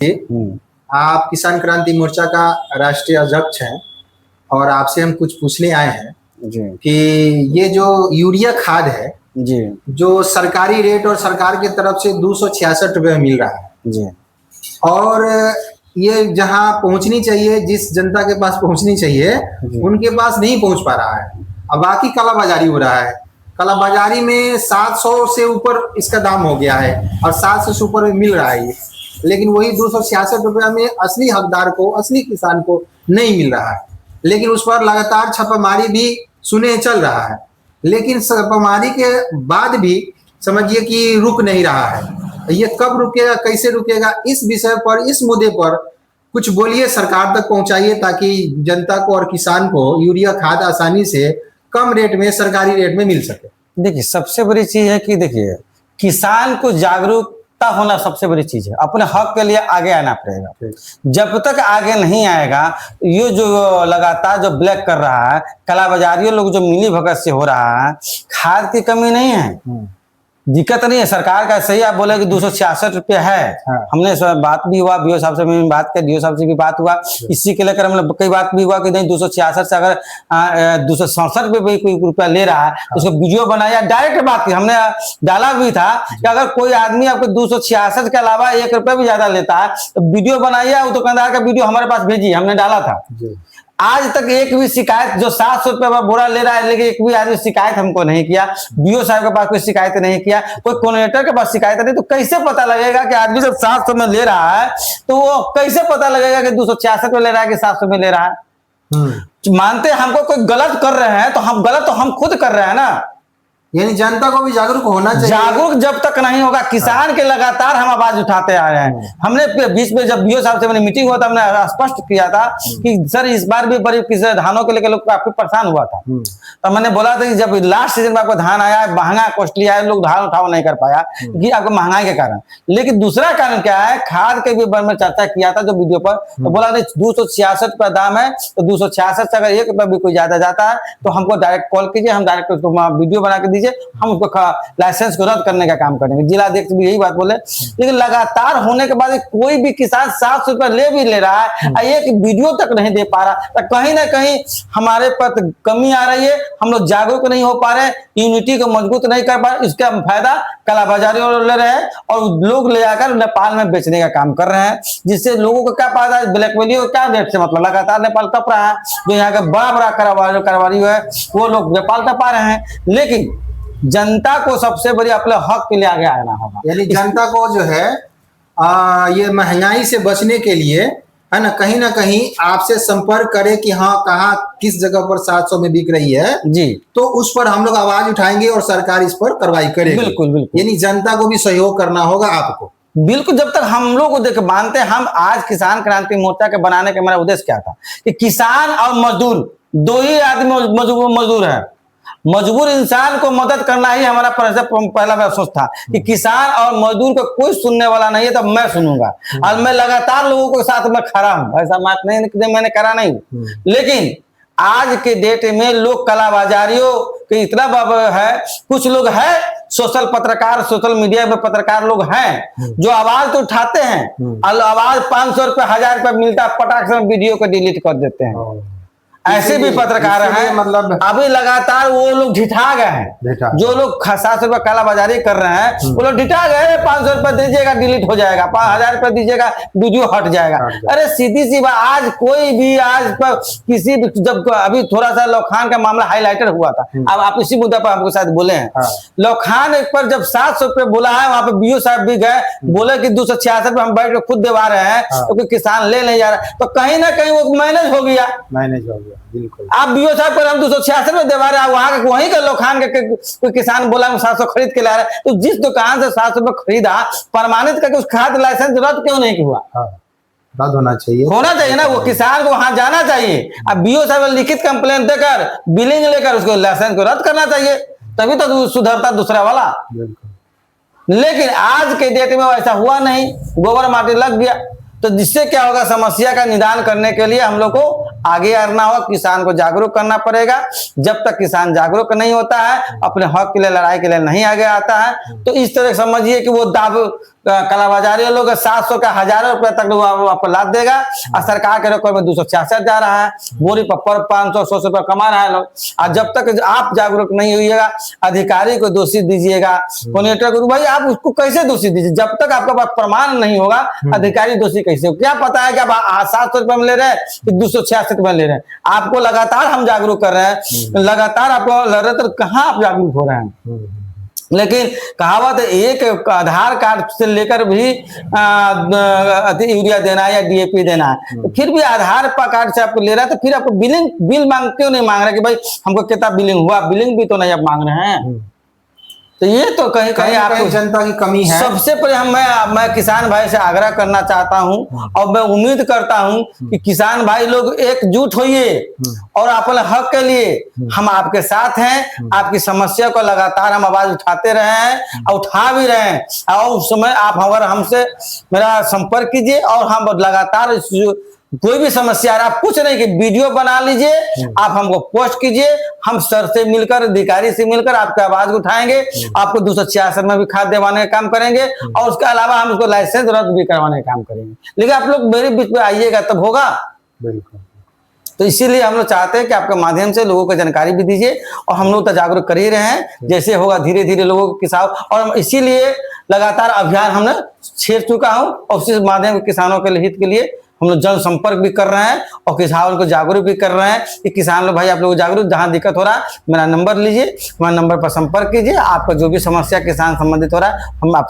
आप किसान क्रांति मोर्चा का राष्ट्रीय अध्यक्ष हैं और आपसे हम कुछ पूछने आए हैं जी कि ये जो यूरिया खाद है जी जो सरकारी रेट और सरकार की तरफ से 266 रुपये में मिल रहा है जी और ये जहां पहुंचनी चाहिए, जिस जनता के पास पहुंचनी चाहिए उनके पास नहीं पहुंच पा रहा है। अब बाकी कालाबाजारी हो रहा है। कालाबाजारी में 700 से ऊपर इसका दाम हो गया है और 700 से ऊपर मिल रहा है ये, लेकिन वही 266 रुपया में असली हकदार को, असली किसान को नहीं मिल रहा है। लेकिन उस पर लगातार छापामारी भी सुने चल रहा है, लेकिन छापामारी के बाद भी समझिए कि रुक नहीं रहा है। ये कब रुकेगा, कैसे रुकेगा, इस विषय पर, इस मुद्दे पर कुछ बोलिए, सरकार तक पहुंचाइए ताकि जनता को और किसान को यूरिया खाद आसानी से कम रेट में, सरकारी रेट में मिल सके। देखिए, सबसे बड़ी चीज है कि देखिए, किसान को जागरूकता होना सबसे बड़ी चीज है। अपने हक के लिए आगे आना पड़ेगा। जब तक आगे नहीं आएगा, ये जो लगातार जो ब्लैक कर रहा है, कालाबाजारियों लोग जो मिली भगत से हो रहा है, खाद की कमी नहीं है, दिक्कत नहीं है। सरकार का सही आप बोले कि 266 रुपये है। हमने बात भी हुआ, बीओ साहब से भी बात कर, डीओ साहब से भी बात हुआ, इसी के लेकर हमने कई बात भी हुआ कि नहीं 266 से अगर 267 रुपये भी कोई रुपया ले रहा है तो उसको वीडियो बनाया, डायरेक्ट बात की हमने डाला भी था कि अगर कोई आदमी आपको 266 के अलावा 1 रुपया भी ज्यादा लेता है तो वीडियो बनाइए, वो दुकानदार का वीडियो हमारे पास भेजिए, हमने डाला था। आज तक एक भी शिकायत, जो 700 रुपये बोरा ले रहा है, लेकिन एक भी आदमी शिकायत हमको नहीं किया। बीओ साहब के पास कोई शिकायत नहीं किया, कोई कोऑर्डिनेटर के पास शिकायत नहीं। तो कैसे पता लगेगा कि आदमी जब 700 में ले रहा है तो वो कैसे पता लगेगा कि 266 में ले रहा है कि 700 में ले रहा है? मानते हमको कोई गलत कर रहे हैं तो हम गलत तो हम खुद कर रहे हैं ना। यानी जनता को भी जागरूक होना चाहिए। जागरूक जब तक नहीं होगा, किसान के लगातार हम आवाज उठाते आ रहे हैं। हमने बीच में जब बीओ साहब से मैंने मीटिंग हुआ था, हमने स्पष्ट किया था कि सर इस बार भी बड़ी किसी धानों के लेकर लोग काफी परेशान हुआ था। तो मैंने बोला था कि जब लास्ट सीजन में आपको धान आया, महंगा कॉस्टली आया, लोग धान उठाव नहीं कर पाया कि आपको महंगाई के कारण। लेकिन दूसरा कारण क्या है, खाद के भी बारे में चर्चा किया था जो वीडियो पर, तो बोला 266 रुपया दाम है, तो 266 से अगर 1 रुपया भी कोई ज्यादा जाता है तो हमको डायरेक्ट कॉल कीजिए, हम डायरेक्ट उसको वीडियो बना के दीजिए, हम उसको लाइसेंस को रद्द करने का काम करेंगे। जिला अध्यक्ष भी यही बात बोले। लेकिन लगातार होने के बाद कोई भी किसान 700 रुपया ले भी ले रहा है, एक वीडियो तक नहीं दे पा रहा, तो कहीं ना कहीं हमारे पर कमी आ रही है। हम लोग जागरूक नहीं हो पा रहे, यूनिटी को मजबूत नहीं कर पा रहे। इसका फायदा कालाबाजारी ले रहे हैं और लोग ले जाकर नेपाल में बेचने का काम कर रहे हैं, जिससे लोगों को क्या फायदा है? ब्लैकमेलिंग को क्या रेट से मतलब, लगातार नेपाल टप रहा है। जो यहाँ का बड़ा बड़ा कारोबारी है वो लोग नेपाल टपा रहे हैं। लेकिन जनता को सबसे बड़ी अपने हक के लिए आगे आना होगा। यानी जनता को जो है ये महंगाई से बचने के लिए, है ना कहीं आपसे संपर्क करे कि हाँ कहाँ किस जगह पर 700 में बिक रही है जी, तो उस पर हम लोग आवाज उठाएंगे और सरकार इस पर कार्रवाई करेगी। बिल्कुल बिल्कुल। यानी जनता को भी सहयोग करना होगा आपको। बिल्कुल। जब तक हम लोग को देख मानते, हम आज किसान क्रांति मोर्चा के बनाने का मेरा उद्देश्य क्या था कि किसान और मजदूर दो ही आदमी मजदूर है। मजबूर इंसान को मदद करना ही हमारा पहला महसूस था कि किसान और मजदूर को कोई सुनने वाला नहीं है, तो मैं सुनूंगा। और मैं लगातार लोगों के साथ में खड़ा हूं, ऐसा बात नहीं कि मैंने करा नहीं। लेकिन आज के डेट में लोग कालाबाजारियों के इतना है, कुछ लोग है सोशल पत्रकार, सोशल मीडिया में पत्रकार लोग हैं जो आवाज तो उठाते हैं, और आवाज 500 रुपये 1000 रुपये मिलता है, पटाख से वीडियो को डिलीट कर देते हैं। ऐसे भी पत्रकार हैं, मतलब अभी लगातार वो लोग ढिठा गए हैं। जो लोग 700 रुपये कालाबाजारी कर रहे हैं वो लोग ढिठा गए। 500 रुपये दीजिएगा डिलीट हो जाएगा, 1000 रुपये दीजिएगा वीडियो हट जाएगा। अरे सीधी सी बात, आज कोई भी आज पर किसी भी, जब अभी थोड़ा सा लौखान का मामला हाईलाइटेड हुआ था, अब आप इसी मुद्दे पर हमको शायद बोले हैं। लौखान एक पर जब 700 रुपये बोला है, वहां पे बीओ साहब भी गए, बोले कि 266 रुपये हम बैठ के खुद दिवा रहे हैं, तो कोई किसान ले नहीं जा रहा, तो कहीं ना कहीं वो मैनेज हो गया। बिल्कुल। आप बीओ साहब पर हम 266 में दबा रहे हैं, वहां वहीं के लोखान के कोई किसान बोला 700 खरीद के ला रहे हैं, तो जिस दुकान से 700 रुपये खरीदा, प्रमाणित करके उस खाद लाइसेंस रद्द क्यों नहीं हुआ? रद्द होना चाहिए ना। वो किसान को वहां जाना चाहिए, अब बीओ साहब लिखित कंप्लेंट देकर, बिलिंग लेकर उसको लाइसेंस को रद्द करना चाहिए, तभी तो सुधरता दूसरा वाला। लेकिन आज के डेट में ऐसा हुआ नहीं, गोबर माटी लग गया। तो जिससे क्या होगा, समस्या का निदान करने के लिए हम लोग को आगे आना होगा, किसान को जागरूक करना पड़ेगा। जब तक किसान जागरूक नहीं होता है, अपने हक के लिए लड़ाई के लिए नहीं आगे आता है, तो इस तरह समझिए कि वो कालाबाजारी लोग 700 का 1000 रुपए तक आपको लाद देगा, और सरकार के रिकॉर्ड में 266 जा रहा है, बोरी पर 500-600 रुपये कमा रहा है लोग। और जब तक आप जागरूक नहीं होइएगा, अधिकारी को दोषी दीजिएगा, कॉन्ट्रैक्टर को, भाई आप उसको कैसे दोषी दीजिए? जब तक आपके पास प्रमाण नहीं होगा, अधिकारी दोषी कैसे हो? क्या पता है कि आप 700 रुपये में ले रहे हैं कि 266 में ले रहे हैं? आपको लगातार हम जागरूक कर रहे हैं, लगातार आपको लड़ रहे, तो कहाँ आप जागरूक हो रहे हैं? लेकिन कहावत है, एक आधार कार्ड से लेकर भी यूरिया देना है या डीएपी देना है, तो फिर भी आधार कार्ड से आपको ले रहा है, तो फिर आपको बिल मांग क्यों नहीं मांग रहा कि भाई हमको कितना बिलिंग हुआ? बिलिंग भी तो नहीं आप मांग रहे हैं। तो ये तो कहीं कहीं आपको जनता की कमी है। सबसे पहले मैं किसान भाई से आग्रह करना चाहता हूं, और मैं उम्मीद करता हूं कि किसान भाई लोग एकजुट होइए और अपने हक के लिए हम आपके साथ हैं। आपकी समस्या को लगातार हम आवाज उठाते रहे हैं और उठा भी रहे हैं, और उस समय आप अगर हमसे मेरा संपर्क कीजिए, और हम लगातार कोई भी समस्या है, आप कुछ नहीं कि वीडियो बना लीजिए, आप हमको पोस्ट कीजिए, हम सर से मिलकर, अधिकारी से मिलकर आपकी आवाज उठाएंगे, आपको 266 में भी खाद दिलवाने का काम करेंगे, और उसके अलावा हम उसको लाइसेंस रद्द भी करवाने का काम करेंगे। लेकिन आप लोग मेरे बीच में आइएगा तब होगा। बिल्कुल। तो इसीलिए हम लोग चाहते हैं कि आपके माध्यम से लोगों को जानकारी भी दीजिए, और हम लोग तो जागरूक कर ही रहे हैं, जैसे होगा धीरे धीरे लोगों को किसान, और इसीलिए लगातार अभियान हमने छेड़ चुका हूं, और उसी माध्यम किसानों के हित के लिए हम लोग जन संपर्क भी कर रहे हैं, और किसानों को जागरूक भी कर रहे हैं कि किसान लोग भाई आप लोग जागरूक, जहां दिक्कत हो रहा है मेरा नंबर लीजिए, हमारे नंबर पर संपर्क कीजिए, आपका जो भी समस्या किसान संबंधित हो रहा है हम आप